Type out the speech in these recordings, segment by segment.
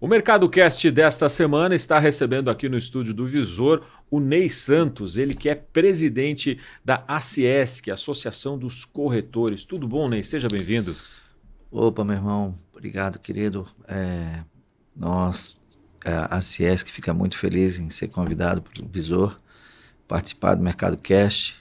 O MercadoCast desta semana está recebendo aqui no estúdio do Visor o Ney Santos, ele que é presidente da ACIESC, Associação dos Corretores. Tudo bom, Ney? Seja bem-vindo. Opa, meu irmão, obrigado, querido. A ACIESC fica muito feliz em ser convidado pelo Visor, participar do MercadoCast.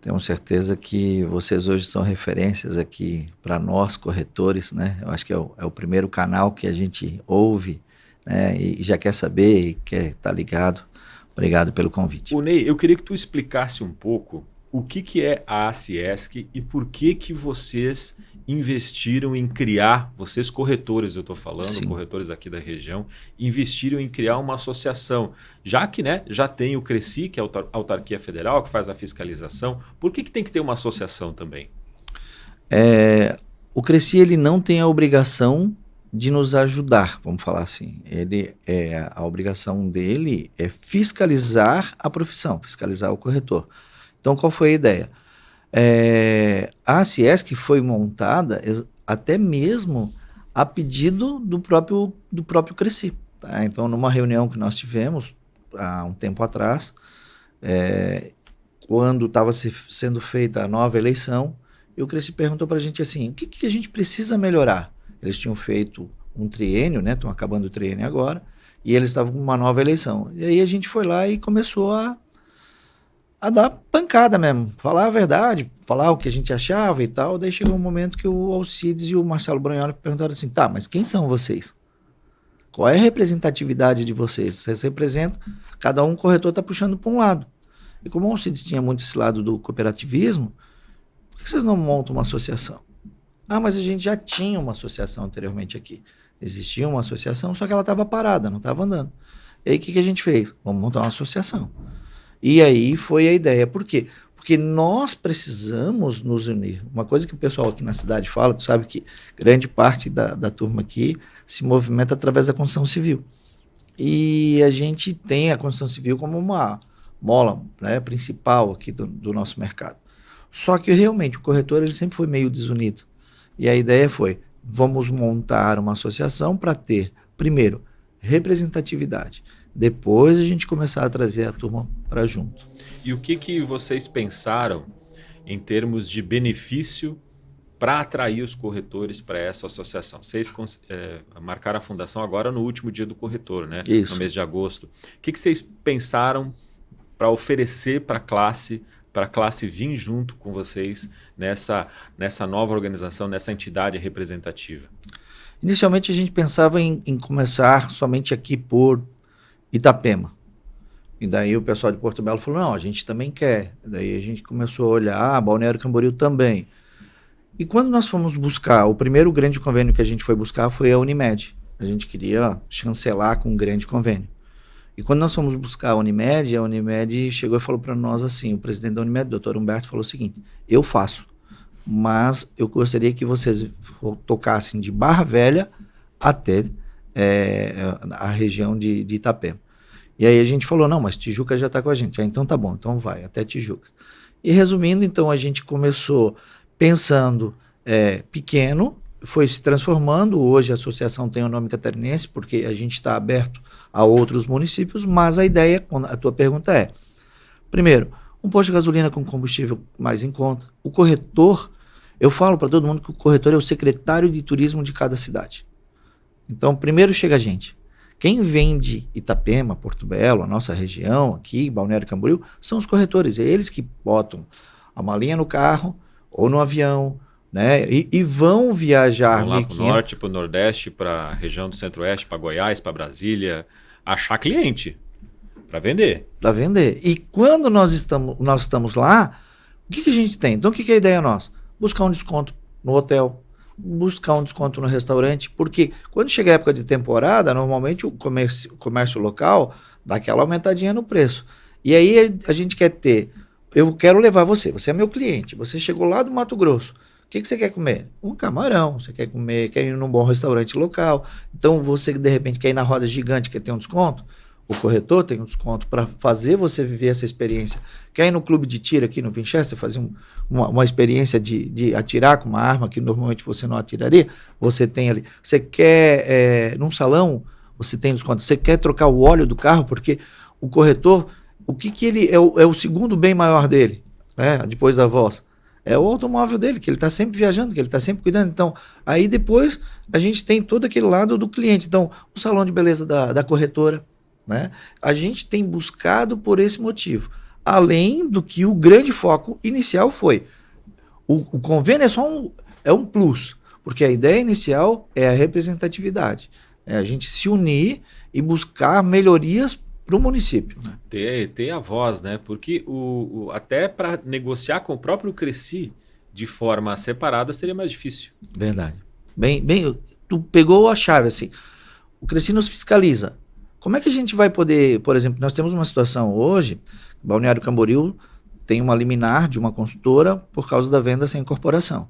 Tenho certeza que vocês hoje são referências aqui para nós, corretores, né? Eu acho que é o primeiro canal que a gente ouve, né? E já quer saber e quer estar ligado. Obrigado pelo convite. O Ney, eu queria que tu explicasse um pouco o que é a ACIESC e por que vocês investiram em criar, vocês corretores, eu estou falando, Sim. Corretores aqui da região, investiram em criar uma associação, já que já tem o CRECI, que é a autarquia federal, que faz a fiscalização. Por que tem que ter uma associação também? O CRECI ele não tem a obrigação de nos ajudar, vamos falar assim. A obrigação dele é fiscalizar a profissão, fiscalizar o corretor. Então, qual foi a ideia? A ACIESC foi montada até mesmo a pedido do próprio CRECI. Tá? Então, numa reunião que nós tivemos há um tempo atrás, quando estava sendo feita a nova eleição, e o CRECI perguntou para a gente assim, o que a gente precisa melhorar? Eles tinham feito um triênio, né? Estão acabando o triênio agora, e eles estavam com uma nova eleição. E aí a gente foi lá e começou a dar pancada mesmo, falar a verdade, falar o que a gente achava e tal. Daí chegou um momento que o Alcides e o Marcelo Brunholi perguntaram assim, tá, mas quem são vocês? Qual é a representatividade de vocês? Vocês representam, cada um corretor está puxando para um lado. E como o Alcides tinha muito esse lado do cooperativismo, por que vocês não montam uma associação? Ah, mas a gente já tinha uma associação anteriormente aqui. Existia uma associação, só que ela estava parada, não estava andando. E aí o que a gente fez? Vamos montar uma associação. E aí foi a ideia. Por quê? Porque nós precisamos nos unir. Uma coisa que o pessoal aqui na cidade fala, tu sabe que grande parte da turma aqui se movimenta através da construção civil. E a gente tem a construção civil como uma mola, né, principal aqui do nosso mercado. Só que realmente o corretor ele sempre foi meio desunido. E a ideia foi, vamos montar uma associação para ter, primeiro, representatividade. Depois a gente começar a trazer a turma para junto. E o que vocês pensaram em termos de benefício para atrair os corretores para essa associação? Vocês marcaram a fundação agora no último dia do corretor, né? Isso. No mês de agosto. O que vocês pensaram para oferecer para a classe vir junto com vocês nessa nova organização, nessa entidade representativa? Inicialmente a gente pensava em começar somente aqui por Itapema. E daí o pessoal de Porto Belo falou, não, a gente também quer. Daí a gente começou a olhar, Balneário Camboriú também. E quando nós fomos buscar, o primeiro grande convênio que a gente foi buscar foi a Unimed. A gente queria chancelar com um grande convênio. E quando nós fomos buscar a Unimed chegou e falou para nós assim, o presidente da Unimed, o Dr. Humberto, falou o seguinte, eu faço, mas eu gostaria que vocês tocassem de Barra Velha até a região de Itapema. E aí a gente falou, não, mas Tijuca já está com a gente. Então tá bom, então vai, até Tijuca. E resumindo, então a gente começou pensando pequeno, foi se transformando, hoje a associação tem o nome catarinense, porque a gente está aberto a outros municípios, mas a ideia, a tua pergunta é, primeiro, um posto de gasolina com combustível mais em conta. O corretor, eu falo para todo mundo que o corretor é o secretário de turismo de cada cidade. Então, primeiro chega a gente. Quem vende Itapema, Porto Belo, a nossa região aqui, Balneário Camboriú, são os corretores. É eles que botam a malinha no carro ou no avião, né? E vão viajar. Vão lá para o norte, para o nordeste, para a região do centro-oeste, para Goiás, para Brasília, achar cliente para vender. Para vender. E quando nós estamos lá, o que a gente tem? Então, o que é a ideia nossa? Buscar um desconto no hotel, buscar um desconto no restaurante, porque quando chega a época de temporada, normalmente o comércio local dá aquela aumentadinha no preço. E aí a gente quer ter, eu quero levar você é meu cliente, você chegou lá do Mato Grosso, o que você quer comer? Um camarão, você quer ir num bom restaurante local, então você de repente quer ir na roda gigante, quer ter um desconto, o corretor, tem um desconto para fazer você viver essa experiência. Quer ir no clube de tiro aqui no Winchester, fazer uma experiência de atirar com uma arma que normalmente você não atiraria, você tem ali. Você quer, num salão, você tem desconto. Você quer trocar o óleo do carro, porque o corretor, o que ele é o segundo bem maior dele, né? Depois da voz. É o automóvel dele, que ele está sempre viajando, que ele está sempre cuidando. Então, aí depois a gente tem todo aquele lado do cliente. Então, o salão de beleza da corretora, né? A gente tem buscado por esse motivo. Além do que o grande foco inicial foi. O convênio é só um plus, porque a ideia inicial é a representatividade. É a gente se unir e buscar melhorias para o município. Né? Ter a voz, né? Porque até para negociar com o próprio Cresci de forma separada seria mais difícil. Verdade. Bem, tu pegou a chave assim. O Cresci nos fiscaliza. Como é que a gente vai poder, por exemplo, nós temos uma situação hoje, Balneário Camboriú tem uma liminar de uma consultora por causa da venda sem incorporação.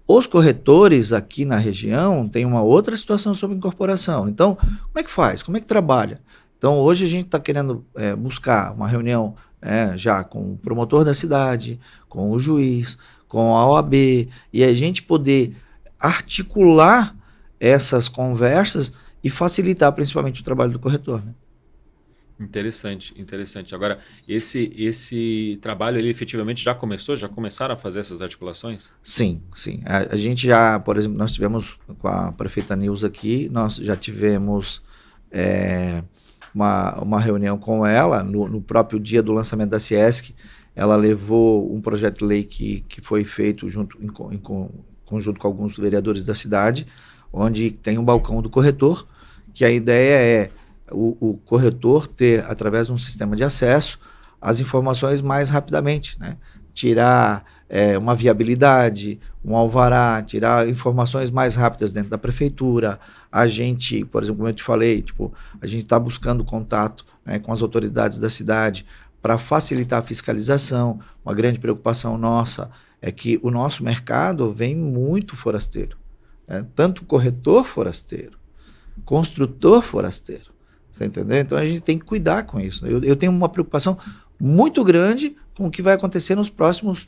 Os corretores aqui na região têm uma outra situação sobre incorporação. Então, como é que faz? Como é que trabalha? Então, hoje a gente está querendo buscar uma reunião já com o promotor da cidade, com o juiz, com a OAB, e a gente poder articular essas conversas e facilitar principalmente o trabalho do corretor. Né? Interessante, interessante. Agora, esse trabalho ele efetivamente já começou? Já começaram a fazer essas articulações? Sim, sim. A gente já, por exemplo, nós tivemos com a prefeita Nilza aqui, nós já tivemos uma reunião com ela no próprio dia do lançamento da Ciesc. Ela levou um projeto de lei que foi feito em conjunto com alguns vereadores da cidade, onde tem um balcão do corretor, que a ideia é o corretor ter, através de um sistema de acesso, as informações mais rapidamente, né? Tirar uma viabilidade, um alvará, tirar informações mais rápidas dentro da prefeitura. A gente, por exemplo, como eu te falei, a gente está buscando contato, né, com as autoridades da cidade para facilitar a fiscalização. Uma grande preocupação nossa é que o nosso mercado vem muito forasteiro, né? Tanto corretor forasteiro, construtor forasteiro. Você entendeu? Então a gente tem que cuidar com isso. Eu tenho uma preocupação muito grande com o que vai acontecer nos próximos,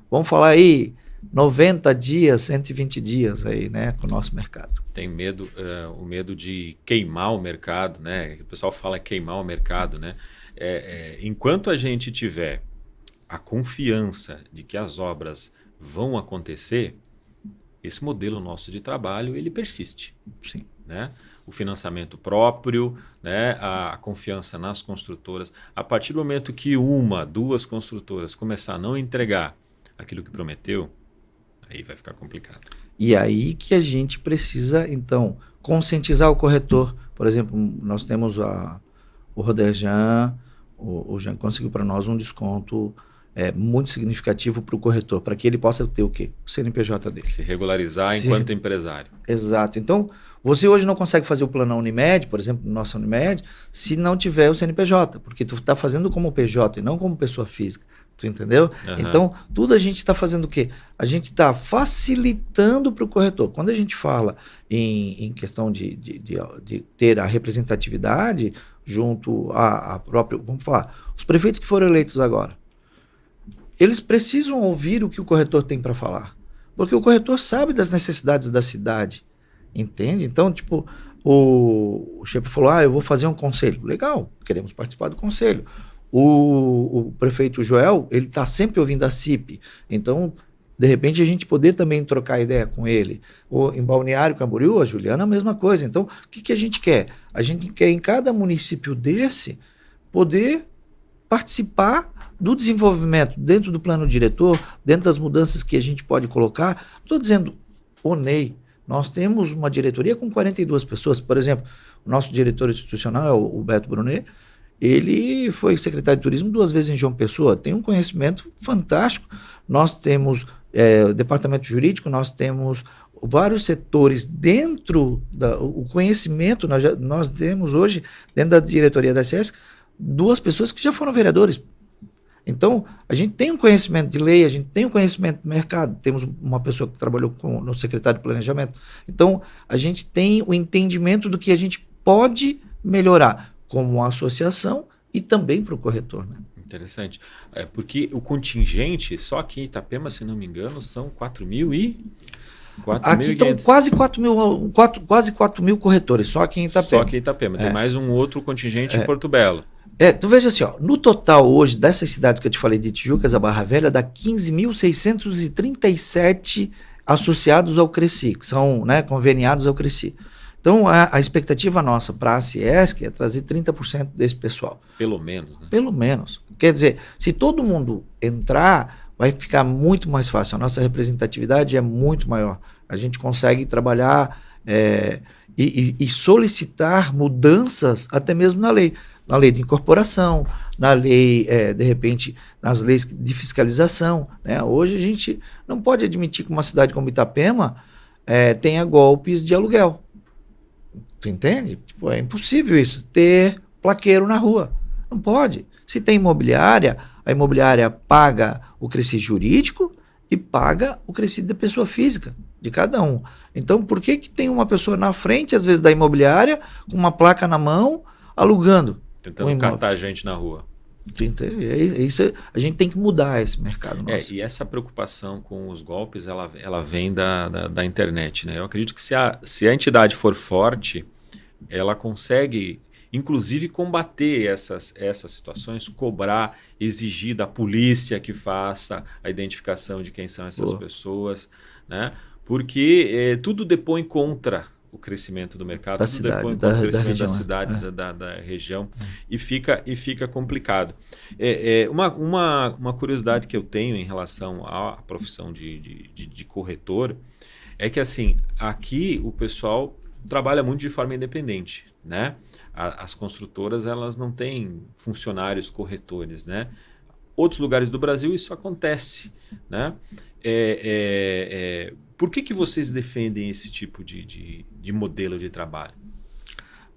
vamos falar aí, 90 dias, 120 dias aí, né, com o nosso mercado. Tem medo, o medo de queimar o mercado, né? O pessoal fala queimar o mercado, né? Enquanto a gente tiver a confiança de que as obras vão acontecer, esse modelo nosso de trabalho, ele persiste. Sim. Né? O financiamento próprio, né? A confiança nas construtoras. A partir do momento que duas construtoras começar a não entregar aquilo que prometeu, aí vai ficar complicado. E aí que a gente precisa, então, conscientizar o corretor. Por exemplo, nós temos o Roderjan, o Jean conseguiu para nós um desconto muito significativo para o corretor, para que ele possa ter o quê? O CNPJ dele. Se regularizar enquanto empresário. Exato. Então, você hoje não consegue fazer o plano Unimed, por exemplo, nossa Unimed, se não tiver o CNPJ, porque tu está fazendo como PJ e não como pessoa física. Tu entendeu? Uhum. Então, tudo a gente está fazendo o quê? A gente está facilitando para o corretor. Quando a gente fala em questão de ter a representatividade junto a próprio... Vamos falar, os prefeitos que foram eleitos agora, eles precisam ouvir o que o corretor tem para falar. Porque o corretor sabe das necessidades da cidade. Entende? Então, o chefe falou, eu vou fazer um conselho. Legal, queremos participar do conselho. O prefeito Joel, ele está sempre ouvindo a CIP. Então, de repente, a gente poder também trocar ideia com ele. Em Balneário Camboriú, a Juliana, a mesma coisa. Então, o que a gente quer? A gente quer, em cada município desse, poder participar do desenvolvimento dentro do plano diretor, dentro das mudanças que a gente pode colocar. Estou dizendo, Ney, nós temos uma diretoria com 42 pessoas. Por exemplo, o nosso diretor institucional é o Beto Brunet. Ele foi secretário de turismo 2 vezes em João Pessoa, tem um conhecimento fantástico. Nós temos o departamento jurídico, nós temos vários setores dentro do conhecimento. Nós temos hoje, dentro da diretoria da SESC, 2 pessoas que já foram vereadores. Então, a gente tem um conhecimento de lei, a gente tem um conhecimento do mercado, temos uma pessoa que trabalhou no secretário de planejamento. Então, a gente tem o entendimento do que a gente pode melhorar. como associação e também para o corretor, né? Interessante. Porque o contingente, só aqui em Itapema, se não me engano, são 4.500. Aqui estão quase 4 mil corretores, só aqui em Itapema. Só aqui em Itapema. Tem mais um outro contingente em Porto Belo. Tu veja assim, ó, no total hoje, dessas cidades que eu te falei de Tijucas a Barra Velha, dá 15.637 associados ao Cresci, que são, né, conveniados ao Cresci. Então, a expectativa nossa para a Ciesc é trazer 30% desse pessoal. Pelo menos, né? Pelo menos. Quer dizer, se todo mundo entrar, vai ficar muito mais fácil. A nossa representatividade é muito maior. A gente consegue trabalhar e solicitar mudanças até mesmo na lei. Na lei de incorporação, na lei, de repente, nas leis de fiscalização, né? Hoje a gente não pode admitir que uma cidade como Itapema tenha golpes de aluguel. Tu entende? Tipo, é impossível isso, ter plaqueiro na rua. Não pode. Se tem imobiliária, a imobiliária paga o Cresci jurídico e paga o Cresci da pessoa física, de cada um. Então, por que tem uma pessoa na frente, às vezes, da imobiliária, com uma placa na mão, alugando? Tentando catar gente na rua. Isso, a gente tem que mudar esse mercado nosso. E essa preocupação com os golpes, ela vem da internet, né? Eu acredito que se a entidade for forte, ela consegue, inclusive, combater essas situações, cobrar, exigir da polícia que faça a identificação de quem são essas pessoas, né? Porque tudo depõe contra o crescimento do mercado, da tudo cidade, depõe contra o crescimento região, da cidade, da região, e fica complicado. Uma curiosidade que eu tenho em relação à profissão de corretor é que, assim, aqui o pessoal trabalha muito de forma independente, né? As construtoras, elas não têm funcionários corretores, né? Outros lugares do Brasil isso acontece, né? Por que vocês defendem esse tipo de modelo de trabalho?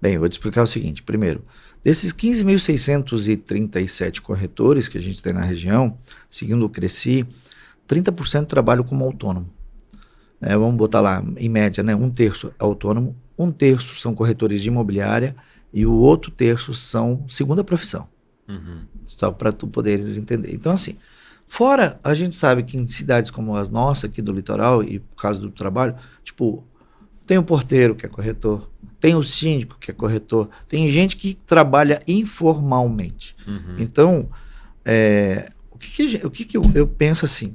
Bem, eu vou te explicar o seguinte. Primeiro, desses 15.637 corretores que a gente tem na região, seguindo o Cresci, 30% trabalham como autônomo. Vamos botar lá, em média, né? 1/3 é autônomo, 1/3 são corretores de imobiliária e o outro terço são segunda profissão. Só para tu poderes entender. Então, assim, fora, a gente sabe que em cidades como as nossas aqui do litoral, e por causa do trabalho, tipo, tem o porteiro que é corretor, tem o síndico que é corretor, tem gente que trabalha informalmente. Então, o que eu penso assim?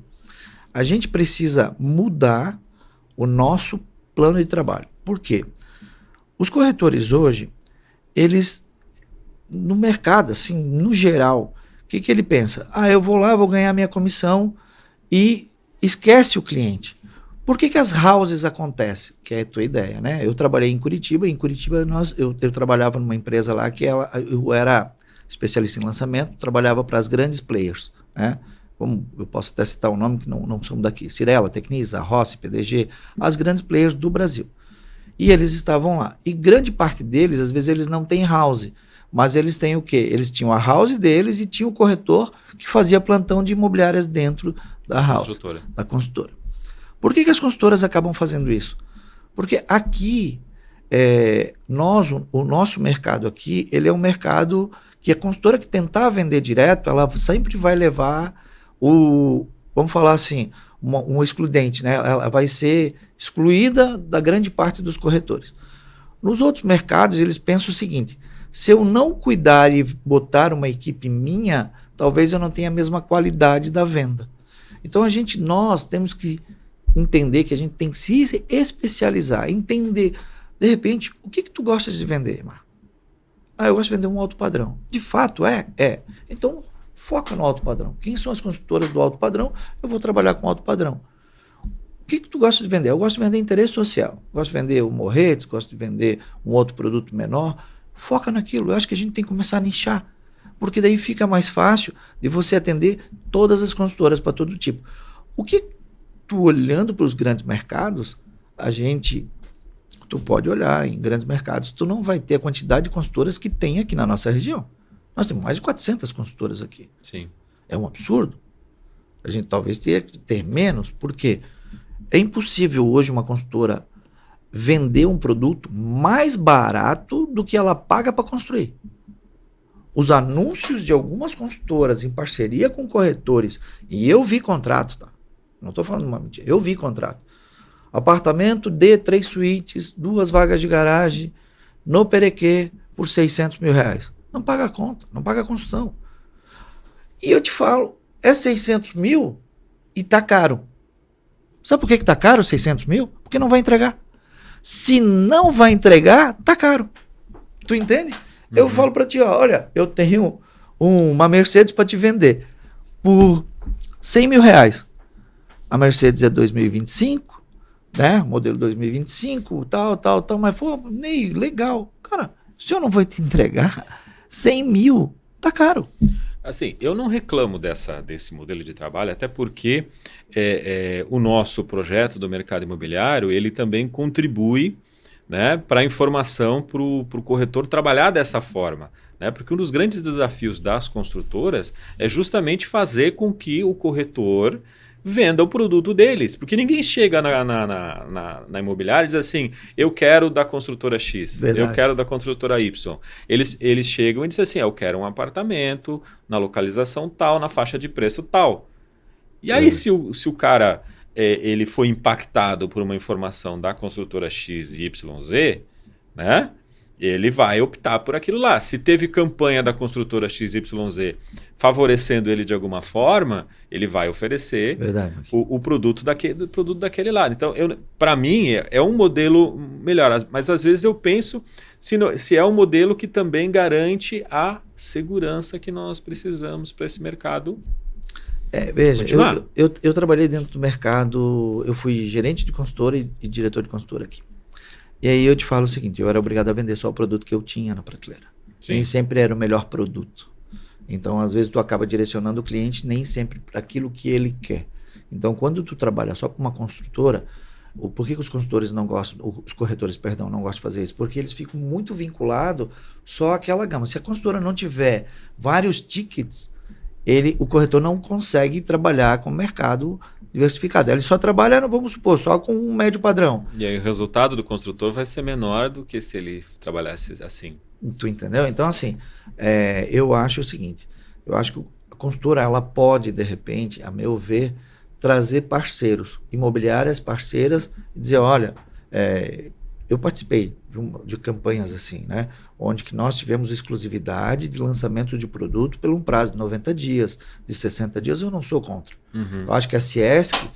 A gente precisa mudar o nosso plano de trabalho. Por quê? Os corretores hoje, eles, no mercado, assim, no geral, o que ele pensa? Eu vou lá, vou ganhar minha comissão e esquece o cliente. Por que as houses acontecem? Que é a tua ideia, né? Eu trabalhei em Curitiba eu trabalhava numa empresa lá que eu era especialista em lançamento, trabalhava para as grandes players, né? Como eu posso até citar o nome que não somos daqui, Cirela, Tecnisa, Rossi, PDG, as grandes players do Brasil. E eles estavam lá. E grande parte deles, às vezes, eles não têm house, mas eles têm o quê? Eles tinham a house deles e tinha o corretor que fazia plantão de imobiliárias dentro da house, da construtora. Por que as construtoras acabam fazendo isso? Porque aqui, o nosso mercado aqui, ele é um mercado que a construtora que tentar vender direto, ela sempre vai levar vamos falar assim, um excludente, né? Ela vai ser excluída da grande parte dos corretores. Nos outros mercados, eles pensam o seguinte: se eu não cuidar e botar uma equipe minha, talvez eu não tenha a mesma qualidade da venda. Então, nós temos que entender que a gente tem que se especializar, entender, de repente, o que tu gostas de vender, Marco? Eu gosto de vender um alto padrão. De fato, é. Então, foca no alto padrão. Quem são as consultoras do alto padrão? Eu vou trabalhar com alto padrão. O que tu gosta de vender? Eu gosto de vender interesse social. Gosto de vender o Morretes, gosto de vender um outro produto menor. Foca naquilo. Eu acho que a gente tem que começar a nichar. Porque daí fica mais fácil de você atender todas as consultoras para todo tipo. O que tu olhando para os grandes mercados, tu pode olhar em grandes mercados, tu não vai ter a quantidade de consultoras que tem aqui na nossa região. Nós temos mais de 400 consultoras aqui. Sim. É um absurdo. A gente talvez tenha que ter menos, porque é impossível hoje uma consultora vender um produto mais barato do que ela paga para construir. os anúncios de algumas consultoras em parceria com corretores, e eu vi contrato, tá? Não estou falando uma mentira, eu vi contrato. Apartamento de 3 suítes, 2 vagas de garagem, no Perequê, por R$600 mil. Não paga a conta, não paga a construção. E eu te falo, é 600 mil e tá caro. Sabe por que tá caro 600 mil? Porque não vai entregar. Se não vai entregar, tá caro. Tu entende? Eu falo para ti, ó, olha, eu tenho uma Mercedes para te vender por R$100 mil. A Mercedes é 2025, né? Modelo 2025, tal, mas Ney, legal. Cara, se eu não vou te entregar 100 mil, tá caro. Assim, eu não reclamo desse modelo de trabalho, até porque o nosso projeto do mercado imobiliário, ele também contribui, né, para a informação para o corretor trabalhar dessa forma. Né? Porque um dos grandes desafios das construtoras é justamente fazer com que o corretor venda o produto deles. Porque ninguém chega na imobiliária e diz assim, eu quero da construtora X, Verdade. eu quero da construtora Y. Eles chegam e dizem assim, eu quero um apartamento na localização tal, na faixa de preço tal. E aí, se o cara ele foi impactado por uma informação da construtora X e YZ, né? Ele vai optar por aquilo lá. Se teve campanha da construtora XYZ favorecendo ele de alguma forma, ele vai oferecer o produto daquele lado. Então, para mim, é um modelo melhor. Mas às vezes eu penso se é um modelo que também garante a segurança que nós precisamos para esse mercado. Veja, eu trabalhei dentro do mercado, eu fui gerente de consultora e diretor de consultora aqui. E aí eu te falo o seguinte, eu era obrigado a vender só o produto que eu tinha na prateleira. Sim. Nem sempre era o melhor produto. Então, às vezes, tu acaba direcionando o cliente nem sempre para aquilo que ele quer. Então, quando tu trabalha só com uma construtora, por que os consultores não gostam, os corretores, perdão, não gostam de fazer isso? Porque eles ficam muito vinculados só àquela gama. Se a consultora não tiver vários tickets, o corretor não consegue trabalhar com o mercado diversificado. Ele só trabalha, vamos supor, só com um médio padrão. E aí o resultado do construtor vai ser menor do que se ele trabalhasse assim. Tu entendeu? Então, assim, eu acho o seguinte, eu acho que a consultora, ela pode, de repente, a meu ver, trazer parceiros, imobiliárias parceiras, e dizer, olha, eu participei de campanhas assim, né? Onde que nós tivemos exclusividade de lançamento de produto por um prazo de 90 dias, de 60 dias, eu não sou contra. Eu acho que a Ciesc,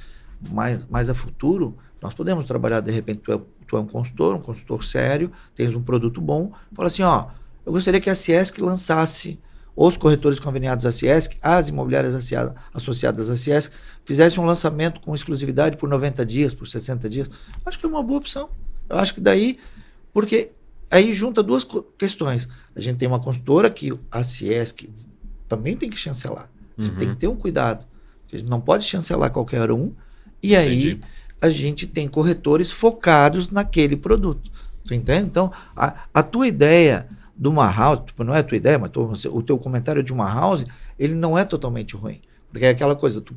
mais a futuro, nós podemos trabalhar, de repente, tu é um consultor sério, tens um produto bom, fala assim, ó, eu gostaria que a Ciesc lançasse, os corretores conveniados à Ciesc, as imobiliárias associadas à Ciesc, fizessem um lançamento com exclusividade por 90 dias, por 60 dias. Acho que é uma boa opção. Eu acho que daí, porque aí junta duas questões. A gente tem uma consultora que a Ciesc também tem que chancelar. A gente tem que ter um cuidado. A gente não pode chancelar qualquer um. E aí a gente tem corretores focados naquele produto. Tu entende? Então, a tua ideia de uma house, não é a tua ideia, mas o teu comentário de uma house, ele não é totalmente ruim. Porque é aquela coisa, tu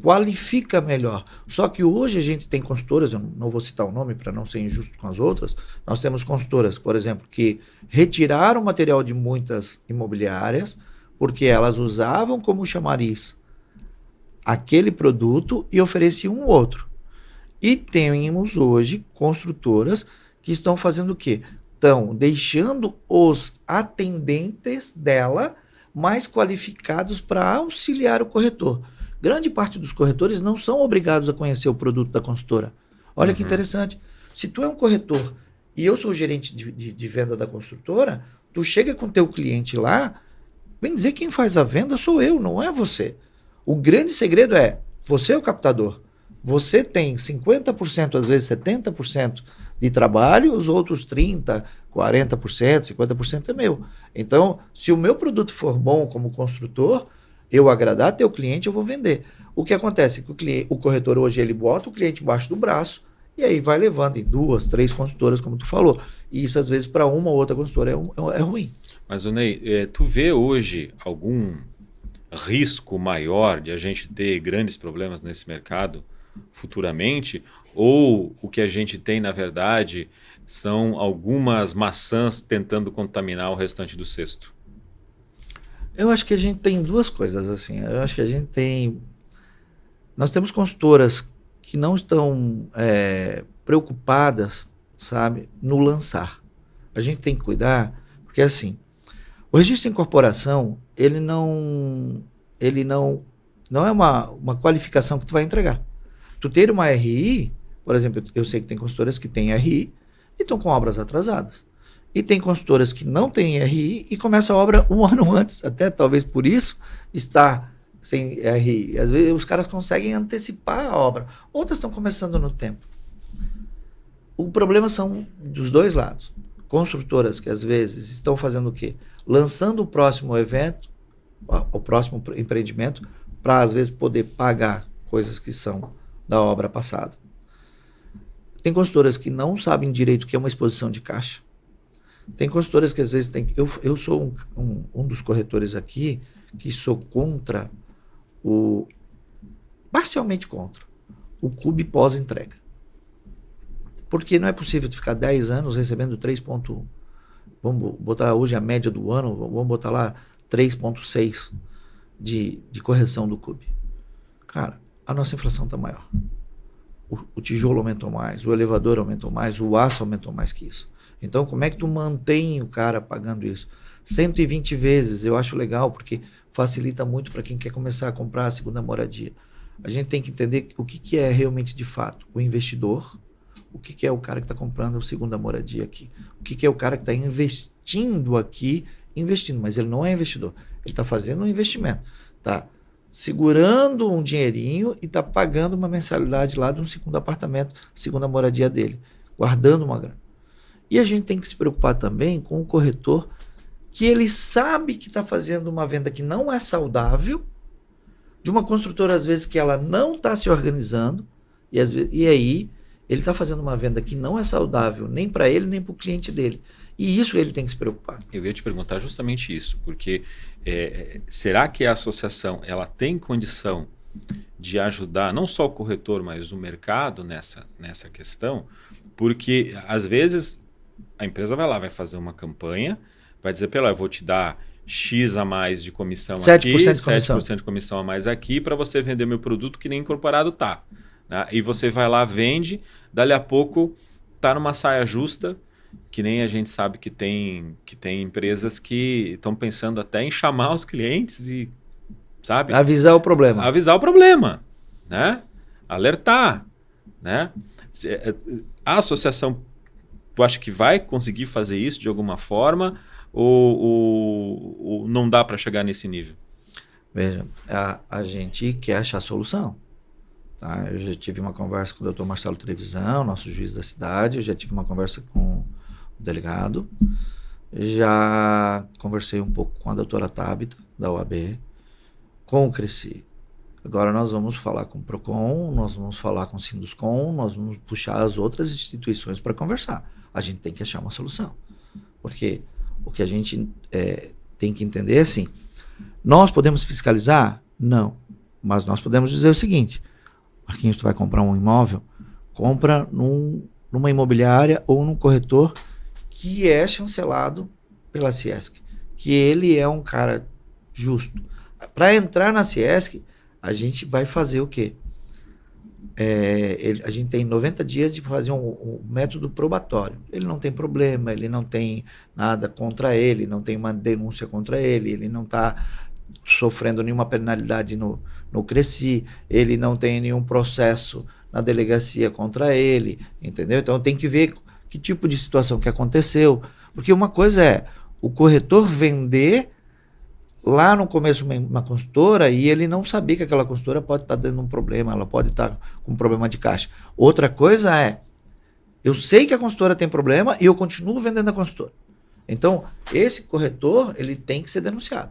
qualifica melhor. Só que hoje a gente tem consultoras, eu não vou citar o nome para não ser injusto com as outras, nós temos consultoras, por exemplo, que retiraram o material de muitas imobiliárias porque elas usavam como chamariz aquele produto e ofereciam um outro. E temos hoje construtoras que estão fazendo o quê? Estão deixando os atendentes dela mais qualificados para auxiliar o corretor. Grande parte dos corretores não são obrigados a conhecer o produto da consultora. Olha que interessante. Se tu é um corretor e eu sou o gerente de venda da construtora, tu chega com teu cliente lá, vem dizer quem faz a venda sou eu, não é você. O grande segredo é, você é o captador. Você tem 50%, às vezes 70% de trabalho, os outros 30%, 40%, 50% é meu. Então, se o meu produto for bom como construtor, eu agradar teu cliente, eu vou vender. O que acontece é que o corretor hoje ele bota o cliente embaixo do braço e aí vai levando em 2, 3 consultoras, como tu falou. E isso, às vezes, para uma ou outra consultora é ruim. Mas, Ney, tu vê hoje algum risco maior de a gente ter grandes problemas nesse mercado futuramente? Ou o que a gente tem, na verdade, são algumas maçãs tentando contaminar o restante do cesto? Eu acho que a gente tem duas coisas, assim. Eu acho que a gente tem... Nós temos consultoras que não estão preocupadas, sabe, no lançar. A gente tem que cuidar, porque assim, o registro de incorporação, ele não é uma qualificação que tu vai entregar. Tu ter uma RI, por exemplo, eu sei que tem consultoras que têm RI e estão com obras atrasadas. E tem consultoras que não têm RI e começa a obra um ano antes, até talvez por isso está sem RI. Às vezes os caras conseguem antecipar a obra. Outras estão começando no tempo. O problema são dos dois lados. Construtoras que às vezes estão fazendo o quê? Lançando o próximo evento, o próximo empreendimento, para às vezes poder pagar coisas que são da obra passada. Tem consultoras que não sabem direito o que é uma exposição de caixa. Tem consultoras que às vezes tem... Eu sou um dos corretores aqui que sou contra parcialmente contra o CUB pós-entrega. Porque não é possível tu ficar 10 anos recebendo 3. Vamos botar hoje a média do ano, vamos botar lá 3,6 de correção do CUB. Cara, a nossa inflação está maior. O tijolo aumentou mais, o elevador aumentou mais, o aço aumentou mais que isso. Então, como é que tu mantém o cara pagando isso? 120 vezes, eu acho legal, porque facilita muito para quem quer começar a comprar a segunda moradia. A gente tem que entender o que é realmente de fato o investidor, o que é o cara que está comprando a segunda moradia aqui, o que é o cara que está investindo aqui, mas ele não é investidor, ele está fazendo um investimento, está segurando um dinheirinho e está pagando uma mensalidade lá de um segundo apartamento, segunda moradia dele, guardando uma grana. E a gente tem que se preocupar também com o corretor que ele sabe que está fazendo uma venda que não é saudável, de uma construtora, às vezes, que ela não está se organizando, e aí ele está fazendo uma venda que não é saudável nem para ele, nem para o cliente dele. E isso ele tem que se preocupar. Eu ia te perguntar justamente isso, porque será que a associação ela tem condição de ajudar não só o corretor, mas o mercado nessa questão? Porque, às vezes, a empresa vai lá, vai fazer uma campanha, vai dizer, eu vou te dar X a mais de comissão 7% aqui, de comissão. 7% de comissão a mais aqui, para você vender meu produto que nem incorporado tá. Né? E você vai lá, vende, dali a pouco tá numa saia justa, que nem a gente sabe que tem empresas que estão pensando até em chamar os clientes e, sabe? Avisar o problema. Avisar o problema, né? Alertar, né? A associação, tu acha que vai conseguir fazer isso de alguma forma ou não dá para chegar nesse nível? Veja, a gente quer achar solução. Tá? Eu já tive uma conversa com o Dr. Marcelo Trevisan, nosso juiz da cidade, eu já tive uma conversa com o delegado, já conversei um pouco com a doutora Tabita, da OAB, com o Cresci. Agora nós vamos falar com o PROCON, nós vamos falar com o Sinduscom, nós vamos puxar as outras instituições para conversar. A gente tem que achar uma solução. Porque o que a gente tem que entender é assim, nós podemos fiscalizar? Não. Mas nós podemos dizer o seguinte, Marquinhos, tu vai comprar um imóvel, compra numa imobiliária ou num corretor que é chancelado pela Ciesc, que ele é um cara justo. Para entrar na Ciesc, a gente vai fazer o quê? A gente tem 90 dias de fazer um método probatório. Ele não tem problema, ele não tem nada contra ele, não tem uma denúncia contra ele, ele não está sofrendo nenhuma penalidade no Cresci, ele não tem nenhum processo na delegacia contra ele, entendeu? Então tem que ver que tipo de situação que aconteceu, porque uma coisa é o corretor vender lá no começo uma consultora e ele não sabia que aquela consultora pode estar dando um problema, ela pode estar com um problema de caixa. Outra coisa é, eu sei que a consultora tem problema e eu continuo vendendo a consultora. Então, esse corretor, ele tem que ser denunciado.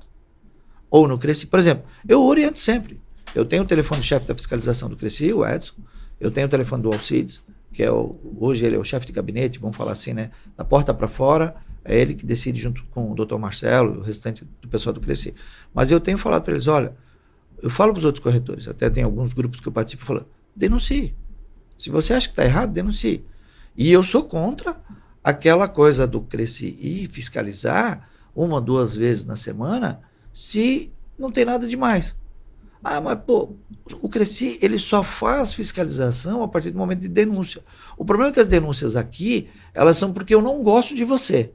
Ou no Cresci, por exemplo, eu oriento sempre. Eu tenho o telefone do chefe da fiscalização do Cresci, o Edson, eu tenho o telefone do Alcides, que hoje ele é o chefe de gabinete, vamos falar assim, né? Da porta para fora, é ele que decide junto com o Dr. Marcelo e o restante do pessoal do Cresci. Mas eu tenho falado para eles, olha, eu falo para os outros corretores, até tem alguns grupos que eu participo, falando, denuncie. Se você acha que está errado, denuncie. E eu sou contra aquela coisa do Cresci ir fiscalizar 1 ou 2 vezes na semana, se não tem nada demais. Ah, mas pô, o Cresci, ele só faz fiscalização a partir do momento de denúncia. O problema é que as denúncias aqui, elas são porque eu não gosto de você.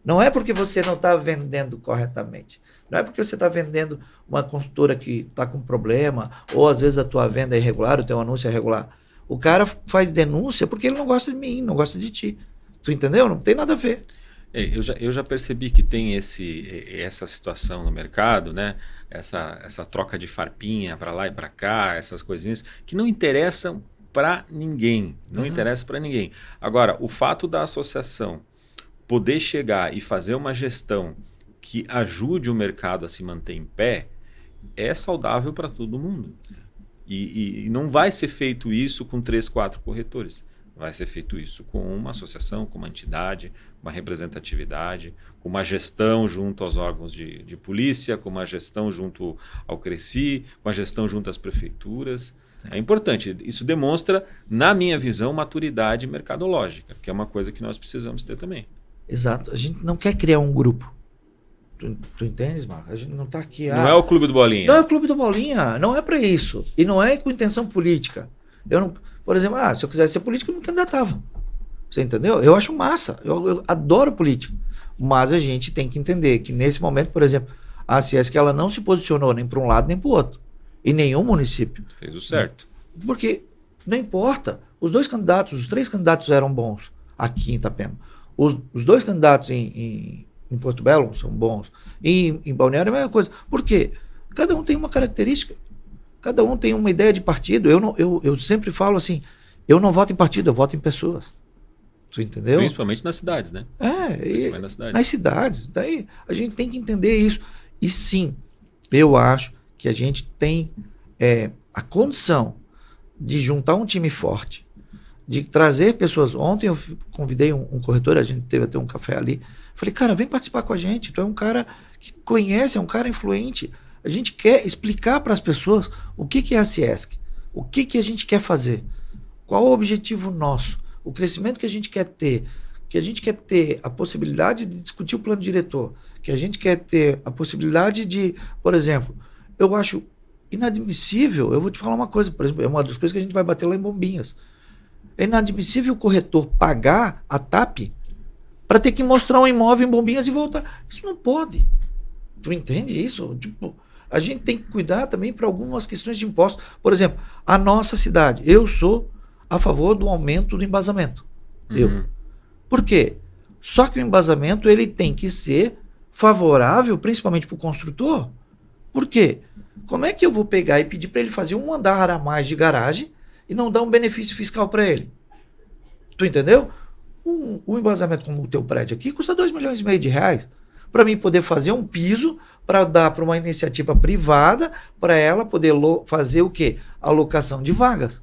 Não é porque você não está vendendo corretamente. Não é porque você está vendendo uma consultora que está com problema, ou às vezes a tua venda é irregular, o teu anúncio é irregular. O cara faz denúncia porque ele não gosta de mim, não gosta de ti. Tu entendeu? Não tem nada a ver. Eu já percebi que tem essa situação no mercado, né? Essa troca de farpinha para lá e para cá, essas coisinhas que não interessam para ninguém. Não interessa para ninguém. Agora, o fato da associação poder chegar e fazer uma gestão que ajude o mercado a se manter em pé é saudável para todo mundo. E não vai ser feito isso com 3, 4 corretores. Vai ser feito isso com uma associação, com uma entidade, uma representatividade, com uma gestão junto aos órgãos de polícia, com uma gestão junto ao Cresci, com uma gestão junto às prefeituras. É importante. Isso demonstra, na minha visão, maturidade mercadológica, que é uma coisa que nós precisamos ter também. Exato. A gente não quer criar um grupo. Tu entendes, Marco? A gente não está aqui... Não é o Clube do Bolinha. Não é o Clube do Bolinha. Não é para isso. E não é com intenção política. Eu não... Por exemplo, se eu quisesse ser político, eu não candidatava. Você entendeu? Eu acho massa. Eu adoro política. Mas a gente tem que entender que nesse momento, por exemplo, a Ciesc ela não se posicionou nem para um lado nem para o outro. Em nenhum município. Fez o certo. Porque não importa. Os 2 candidatos, os 3 candidatos eram bons aqui em Itapema. Os 2 candidatos em Porto Belo são bons. E em Balneário é a mesma coisa. Por quê? Cada um tem uma característica. Cada um tem uma ideia de partido. Eu sempre falo assim, eu não voto em partido, eu voto em pessoas. Tu entendeu? Principalmente nas cidades, né? Principalmente nas cidades. Nas cidades. Daí a gente tem que entender isso. E sim, eu acho que a gente tem a condição de juntar um time forte, de trazer pessoas. Ontem eu convidei um corretor, a gente teve até um café ali. Falei, cara, vem participar com a gente. Tu é um cara que conhece, é um cara influente. A gente quer explicar para as pessoas o que é a Ciesc, o que a gente quer fazer, qual o objetivo nosso, o crescimento que a gente quer ter, que a gente quer ter a possibilidade de discutir o plano diretor, que a gente quer ter a possibilidade de, por exemplo, eu acho inadmissível, eu vou te falar uma coisa, por exemplo, é uma das coisas que a gente vai bater lá em Bombinhas. É inadmissível o corretor pagar a TAP para ter que mostrar um imóvel em Bombinhas e voltar. Isso não pode. Tu entende isso? Tipo, a gente tem que cuidar também para algumas questões de impostos. Por exemplo, a nossa cidade. Eu sou a favor do aumento do embasamento. Por quê? Só que o embasamento ele tem que ser favorável, principalmente para o construtor. Por quê? Como é que eu vou pegar e pedir para ele fazer um andar a mais de garagem e não dar um benefício fiscal para ele? Tu entendeu? Um embasamento como o teu prédio aqui custa 2,5 milhões de reais. Para mim poder fazer um piso para dar para uma iniciativa privada, para ela poder fazer o quê? Alocação de vagas.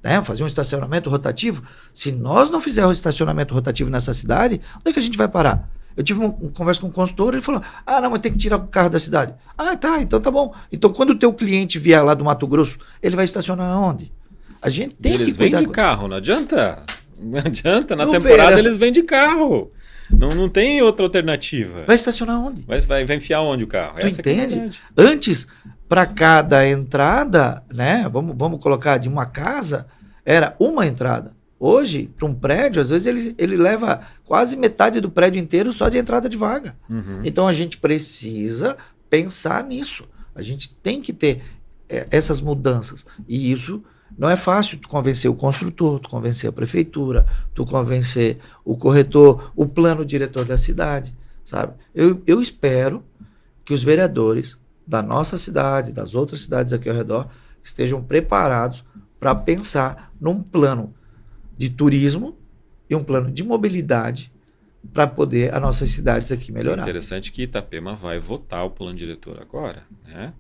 Né? Fazer um estacionamento rotativo. Se nós não fizermos um estacionamento rotativo nessa cidade, onde é que a gente vai parar? Eu tive uma conversa com um consultor, ele falou, não, mas tem que tirar o carro da cidade. Tá, então tá bom. Então quando o teu cliente vier lá do Mato Grosso, ele vai estacionar onde? A gente tem que cuidar. Eles vêm de carro, não adianta. Não adianta, na temporada eles vêm de carro. Não tem outra alternativa. Vai estacionar onde? Vai enfiar onde o carro? Tu entende? Antes, para cada entrada, né? Vamos colocar de uma casa, era uma entrada. Hoje, para um prédio, às vezes ele leva quase metade do prédio inteiro só de entrada de vaga. Então a gente precisa pensar nisso. A gente tem que ter essas mudanças. E isso não é fácil, tu convencer o construtor, tu convencer a prefeitura, tu convencer o corretor, o plano diretor da cidade, sabe? Eu espero que os vereadores da nossa cidade, das outras cidades aqui ao redor, estejam preparados para pensar num plano de turismo e um plano de mobilidade para poder as nossas cidades aqui melhorar. É interessante que Itapema vai votar o plano diretor agora, né?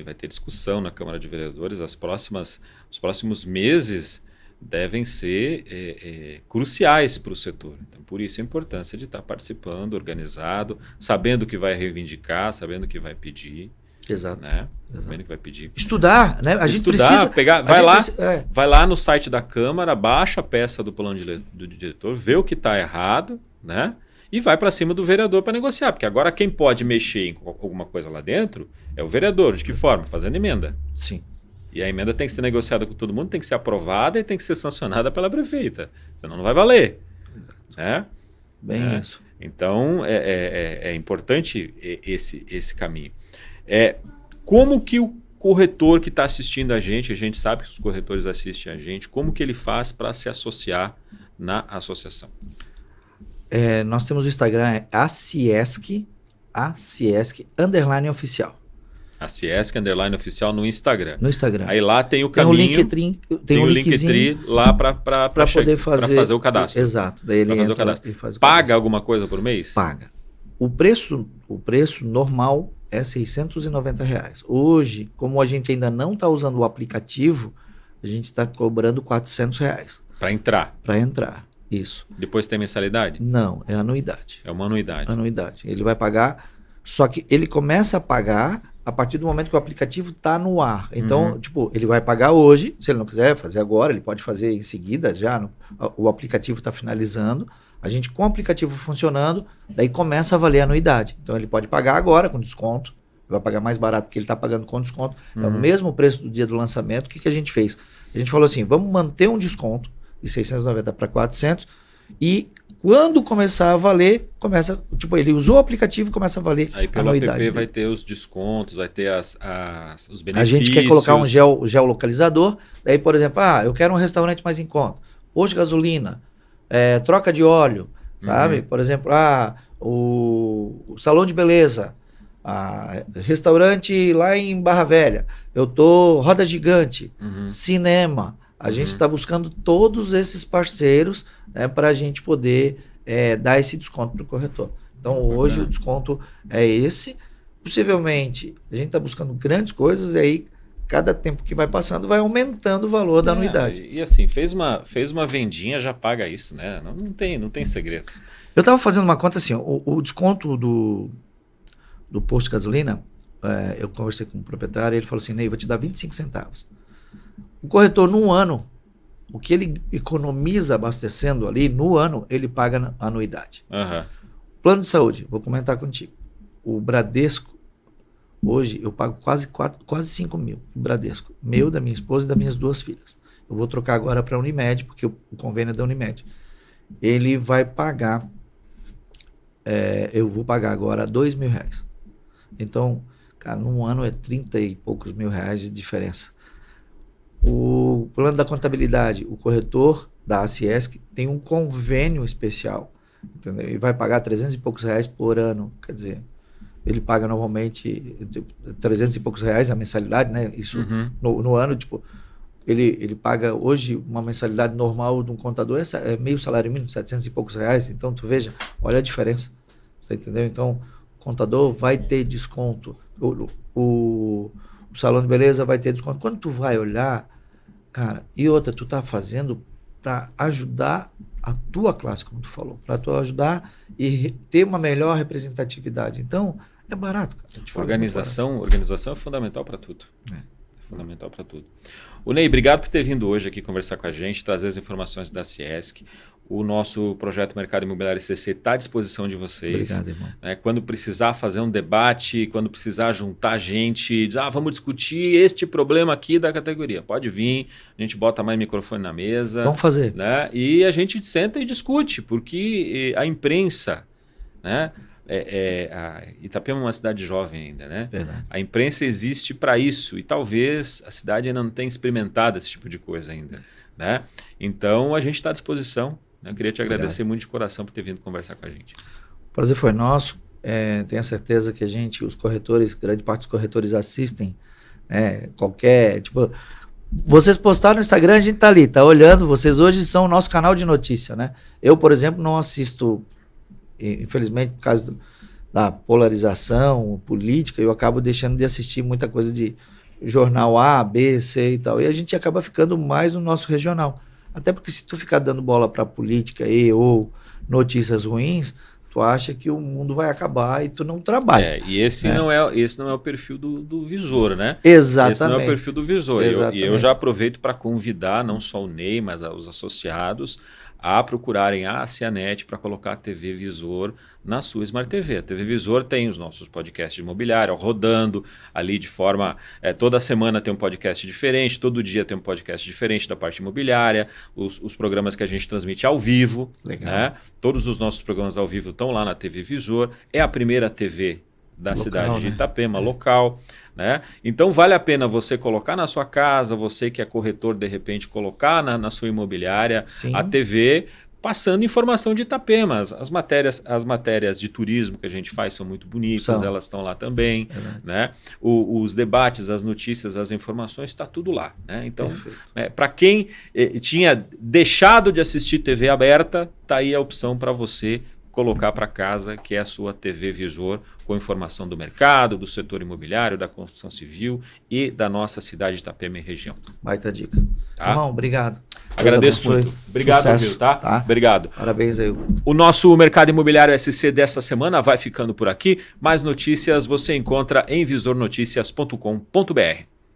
Vai ter discussão na Câmara de Vereadores. Os próximos meses devem ser cruciais para o setor. Então, por isso a importância de estar participando, organizado, sabendo o que vai reivindicar, sabendo o que vai pedir. Exato. Né? Sabendo o que vai pedir. Estudar, né? A gente precisa vai lá no site da Câmara, baixa a peça do plano do diretor, vê o que está errado, né? e vai para cima do vereador para negociar, porque agora quem pode mexer em alguma coisa lá dentro é o vereador. De que forma? Fazendo emenda. Sim. E a emenda tem que ser negociada com todo mundo, tem que ser aprovada e tem que ser sancionada pela prefeita. Senão não vai valer. Né? Bem isso. Então, é importante esse caminho. Como que o corretor que está assistindo a gente sabe que os corretores assistem a gente, como que ele faz para se associar na associação? Nós temos o Instagram, ACIESC _oficial. A Ciesc _oficial no Instagram. No Instagram. Aí lá tem o caminho. Tem o Linktree lá para poder fazer o cadastro. Exato. Daí ele entra o cadastro. E faz o Paga cadastro. alguma coisa por mês? Paga. O preço normal é R$690. Hoje, como a gente ainda não está usando o aplicativo, a gente está cobrando R$400. Para entrar? Para entrar, isso. Depois tem mensalidade? Não, é anuidade. É uma anuidade. Anuidade. Ele vai pagar, só que ele começa a pagar a partir do momento que o aplicativo está no ar. Então, ele vai pagar hoje, se ele não quiser fazer agora, ele pode fazer em seguida, já o aplicativo está finalizando, a gente com o aplicativo funcionando, daí começa a valer a anuidade. Então, ele pode pagar agora com desconto, vai pagar mais barato porque ele está pagando com desconto, é o mesmo preço do dia do lançamento. O que a gente fez? A gente falou assim, vamos manter um desconto de 690 para 400 e quando começar a valer, ele usou o aplicativo e começa a valer aí pelo a anuidade. app vai ter os descontos, vai ter os benefícios. A gente quer colocar um geolocalizador, daí, por exemplo, eu quero um restaurante mais em conta, posto de gasolina, troca de óleo, sabe? Por exemplo, o salão de beleza, restaurante lá em Barra Velha, roda gigante, cinema. A gente está buscando todos esses parceiros, né, para a gente poder dar esse desconto para o corretor. Então, hoje o desconto é esse. Possivelmente, a gente está buscando grandes coisas e aí, cada tempo que vai passando, vai aumentando o valor da anuidade. E assim, fez uma vendinha, já paga isso, né? Não tem segredo. Eu estava fazendo uma conta assim, o desconto do posto de gasolina, eu conversei com o proprietário, ele falou assim, Ney, vou te dar 25 centavos. O corretor, num ano, o que ele economiza abastecendo ali, no ano, ele paga a anuidade. Plano de saúde, vou comentar contigo. O Bradesco, hoje, eu pago quase 5 mil. O Bradesco, meu, da minha esposa e das minhas 2 filhas. Eu vou trocar agora para a Unimed, porque o convênio é da Unimed. Ele vai pagar, eu vou pagar agora R$2.000. Então, cara, num ano é 30 e poucos mil reais de diferença. O plano da contabilidade, o corretor da ACIESC tem um convênio especial, entendeu? E vai pagar 300 e poucos reais por ano, quer dizer, ele paga normalmente 300 e poucos reais a mensalidade, né? Isso no ano, ele paga hoje uma mensalidade normal de um contador, é meio salário mínimo, 700 e poucos reais, então tu veja, olha a diferença, você entendeu? Então, o contador vai ter desconto, o salão de beleza vai ter desconto. Quando tu vai olhar, cara, e outra, tu tá fazendo para ajudar a tua classe, como tu falou, para tu ajudar e ter uma melhor representatividade. Então, é barato, cara. Organização é fundamental para tudo. Fundamental para tudo. O Ney, obrigado por ter vindo hoje aqui conversar com a gente, trazer as informações da Ciesc. O nosso projeto Mercado Imobiliário CC está à disposição de vocês. Obrigado, irmão. Quando precisar fazer um debate, quando precisar juntar gente, dizer, vamos discutir este problema aqui da categoria. Pode vir, a gente bota mais microfone na mesa. Vamos fazer. Né? E a gente senta e discute, porque a imprensa, né? Itapema é uma cidade jovem ainda, né? Verdade. A imprensa existe para isso e talvez a cidade ainda não tenha experimentado esse tipo de coisa ainda, né? Então a gente está à disposição. Eu queria te agradecer muito de coração por ter vindo conversar com a gente. O prazer foi nosso. Tenho a certeza que os corretores, grande parte dos corretores assistem, vocês postaram no Instagram, a gente tá ali, tá olhando, vocês hoje são o nosso canal de notícia, né? Eu, por exemplo, não assisto, infelizmente, por causa da polarização política, eu acabo deixando de assistir muita coisa de jornal A, B, C e tal, e a gente acaba ficando mais no nosso regional. Até porque se tu ficar dando bola para política ou notícias ruins, tu acha que o mundo vai acabar e tu não trabalha. E esse não é o perfil do visor, né? Exatamente. Esse não é o perfil do visor. E eu já aproveito para convidar não só o Ney, mas os associados a procurarem a Cianet para colocar a TV Visor na sua Smart TV. A TV Visor tem os nossos podcasts de imobiliário rodando ali de forma... toda semana tem um podcast diferente, todo dia tem um podcast diferente da parte imobiliária, os programas que a gente transmite ao vivo. Legal. Né? Todos os nossos programas ao vivo estão lá na TV Visor. É a primeira TV da local, cidade de Itapema, local. Né? Então vale a pena você colocar na sua casa, você que é corretor, de repente colocar na sua imobiliária a TV passando informação de Itapema. As matérias de turismo que a gente faz são muito bonitas, elas estão lá também. Né? Os debates, as notícias, as informações, está tudo lá. Né? Então, para quem tinha deixado de assistir TV aberta, está aí a opção para você colocar para casa, que é a sua TV Visor, com informação do mercado, do setor imobiliário, da construção civil e da nossa cidade de Itapema e região. Baita dica. Tá? Irmão, obrigado. Agradeço muito. Obrigado, Rio, tá? Obrigado. Parabéns aí. O nosso Mercado Imobiliário SC desta semana vai ficando por aqui. Mais notícias você encontra em visornoticias.com.br.